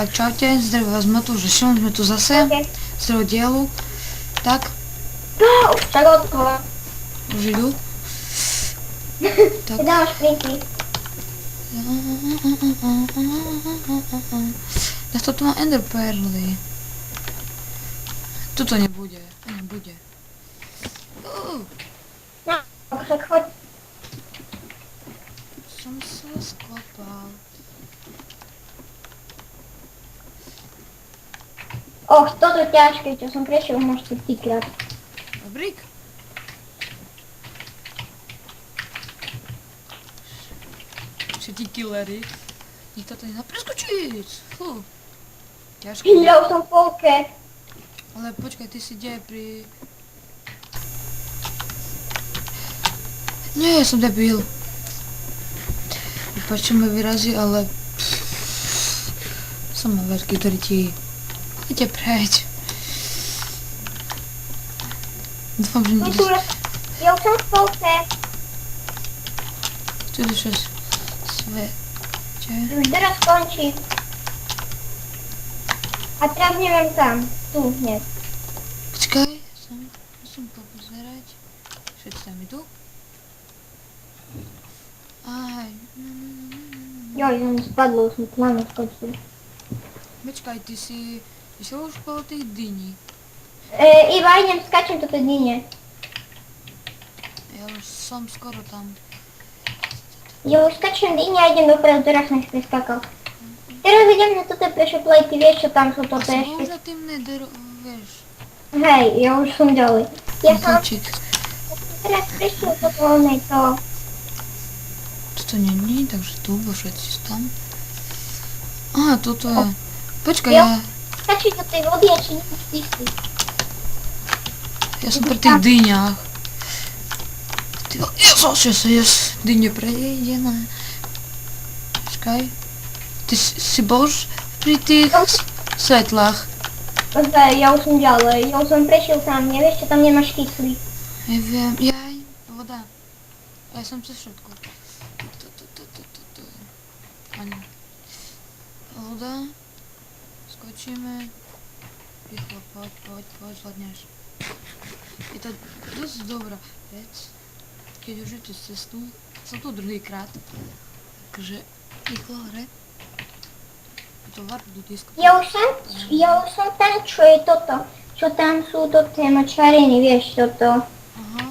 Tak čaute, zdraví vás Matúš a Šimon, sme tu zase z druhého dielu. Tak, No, už tak odhovor. už idú. Tak. Ty dáš printy. Ja to tu má Ender Pearly. Tuto nebude, nebude. No, tak choď. Som sa skopal. Toto je ťažké, čo som prešiel možno týkrát. Fabrik? Všetci killery. Nikto to nedá preskočiť. Fú. Ťažké. Ja už som v polke. Ale počkaj, ty si kde pri... Nie, som debil. Vypačte ma vyrazí, ale... Som na veľký, ktorý ti... Idete preč. Dúfam, že nikdy... Ja už som v polke. Tu je še... Svete... Už teraz skončí. A teraz neviem kam. Tu, hneď. Počkaj, musím popozerať. Všetci tam idú. Aj... Joj, som spadlo, už mi plánu skočil. Počkaj, ty si už okolo tých dyní. Iba idem, skačem toto dine. Ja už som skoro tam. Ja už skačem dine a idem dopredu, teraz som si preskakal. Teraz idem na toto prešoplej, ty vieš čo tam sú toto Som ešte. už za tým neder... vieš. Hej, ja už som ďalej. Ja som Počík. teraz prešiel toto voľnej to. Toto není, takže tu, bo všetci sú tam. Aha, toto je... Počkaj, Jo. ja Stačí do tej vody a či nemusíš týchty. som pri tých dyniach. Yes, dyne prejdené. Počkaj. Ty si bol už pri tých svetlách. Ozaj, ja už som ďalej, ja už som prešiel tam, nevieš čo tam nemáš kyslík. Neviem, jaj, voda. Ja som cez všetko. Ani. Voda. Skočíme. Rýchlo, poď, zvládneš. Je to dosť dobrá vec, keď už idete cestu. Som tu druhýkrát. Takže rýchlo hore. Je to varp do disku. Ja už som tam, čo je toto. Čo tam sú to tie močariny, vieš toto. Aha.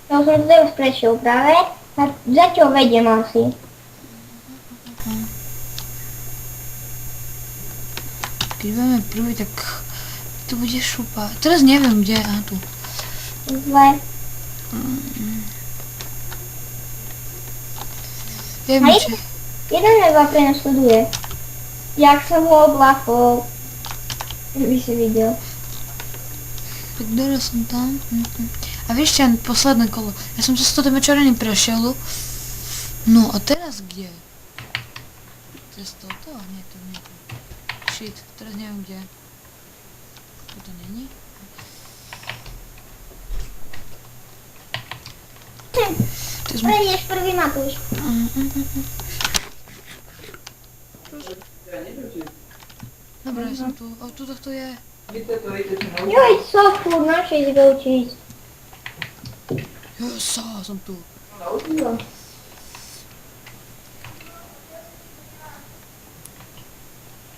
Ja už som to teraz prešiel práve. A zatiaľ vediem asi. Keď budeme prvý, tak tu bude šupa. Teraz neviem kde, aha tu. Zle. Viem, A že... jeden mega prenasleduje. Jak som ho oblafol. By si videl. Tak doraz som tam. A vieš čo, posledné kolo. Ja som cez toto mečariny prešiel. No a teraz kde? Cez toto? Nie, to nie. Shit, teraz neviem kde. To není? To sme... Prejdeš prvý Matúš. Dobre, ja som tu. O, tuto to je. Joj, Sofku, našej si učiť. Josa, som tu.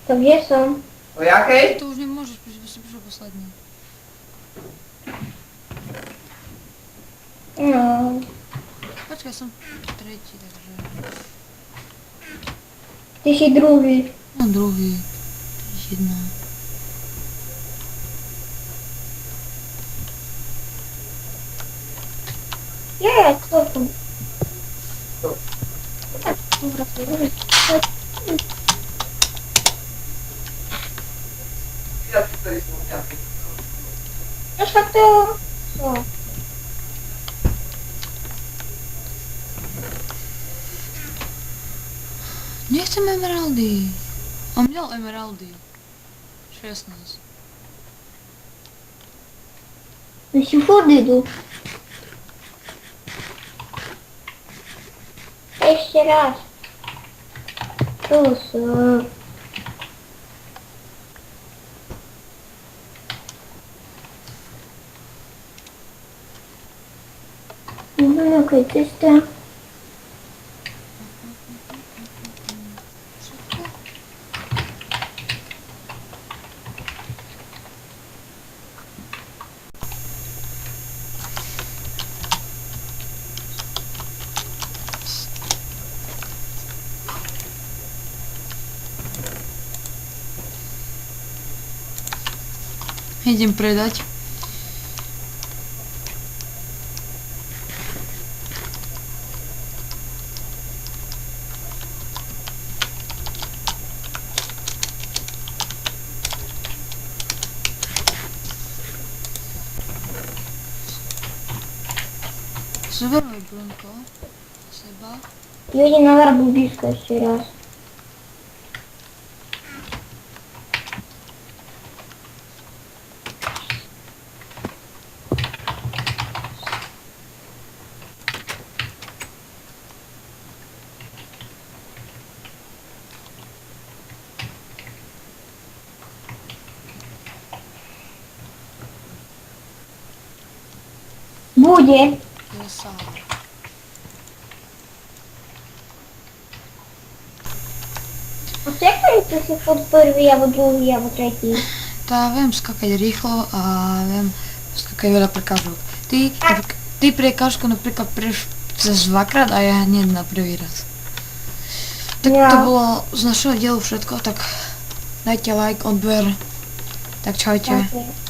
To kde som? O jakej? To už nemôžeš, pretože si prišiel posledný. No. Počkaj, som tretí, takže... Ty si druhý. No druhý. Jedna. Je, Sofku. Ja tutaj są kwiaty. No však to... Co? Nechcem emeraldy. On měl emeraldy. 16. No si furt idú. Ešte raz. Tu sú. nejakej ceste. Idem predať. Zoberme Brunko. Seba. Ja idem na arbúzisko ešte raz. Bude. Ja sám. Očakajte si pod prvý, alebo druhý, alebo tretí. Tá viem skakať rýchlo a viem skakať veľa prekážok. Ty prekážku napríklad preš cez dvakrát a ja hneď na prvý raz. Tak Ja. to bolo z našeho dielu všetko, tak dajte like, odber. Tak čaute. Také.